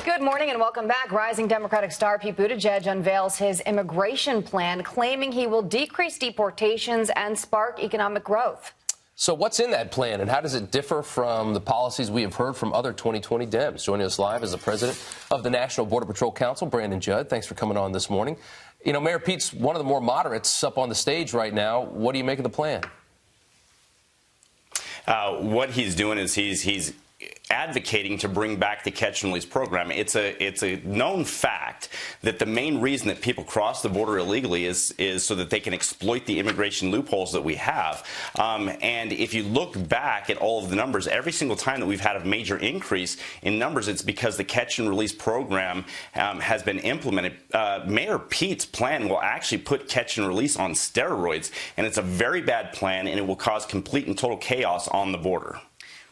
Good morning and welcome back. Rising Democratic star Pete Buttigieg unveils his immigration plan, claiming he will decrease deportations and spark economic growth. So what's in that plan, and how does it differ from the policies we have heard from other 2020 Dems? Joining us live is the president of the National Border Patrol Council, Judd. Thanks for coming on this morning. You know, Mayor Pete's one of the more moderates up on the stage right now. What do you make of the plan? What he's doing is he's advocating to bring back the catch and release program. It's a known fact that the main reason that people cross the border illegally is so that they can exploit the immigration loopholes that we have. And if you look back at all of the numbers, every single time that we've had a major increase in numbers, it's because the catch and release program has been implemented. Mayor Pete's plan will actually put catch and release on steroids, and it's a very bad plan, and it will cause complete and total chaos on the border.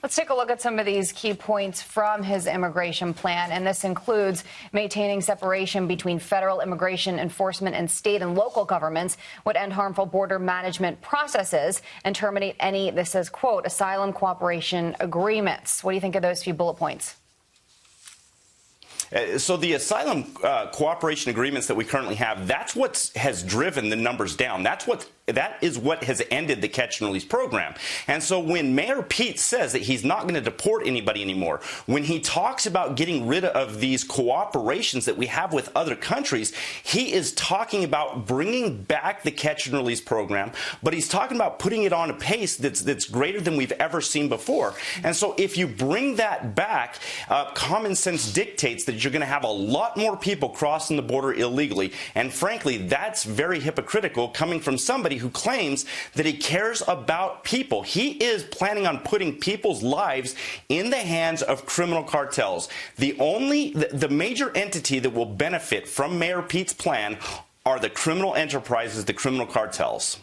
Let's take a look at some of these key points from his immigration plan, and this includes maintaining separation between federal immigration enforcement and state and local governments, would end harmful border management processes, and terminate any, this says, quote, asylum cooperation agreements. What do you think of those few bullet points? So the asylum cooperation agreements that we currently have, that's what has driven the numbers down. That is what has ended the catch and release program. And so when Mayor Pete says that he's not going to deport anybody anymore, when he talks about getting rid of these cooperations that we have with other countries, he is talking about bringing back the catch and release program, but he's talking about putting it on a pace that's greater than we've ever seen before. And so if you bring that back, common sense dictates that you're going to have a lot more people crossing the border illegally. And frankly, that's very hypocritical coming from somebody who claims that he cares about people. He is planning on putting people's lives in the hands of criminal cartels. The major entity that will benefit from Mayor Pete's plan are the criminal enterprises, the criminal cartels.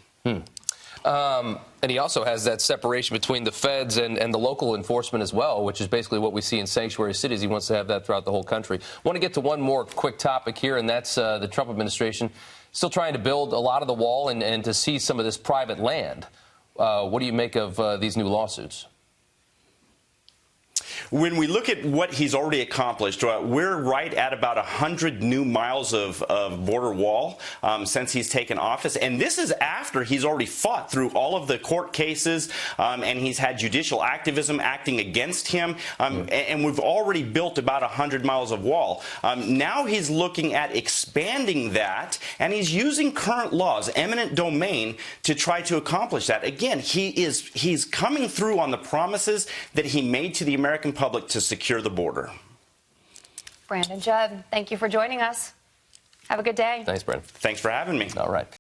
And he also has that separation between the feds and the local enforcement as well, which is basically what we see in sanctuary cities. He wants to have that throughout the whole country. I want to get to one more quick topic here, and that's the Trump administration still trying to build a lot of the wall and to seize some of this private land. What do you make of these new lawsuits? When we look at what he's already accomplished, we're right at about 100 new miles of border wall since he's taken office. And this is after he's already fought through all of the court cases and he's had judicial activism acting against him. And we've already built about 100 miles of wall. Now he's looking at expanding that, and he's using current laws, eminent domain, to try to accomplish that. Again, he's coming through on the promises that he made to the American public to secure the border. Judd, thank you for joining us. Have a good day. Thanks, Brandon. Thanks for having me. All right.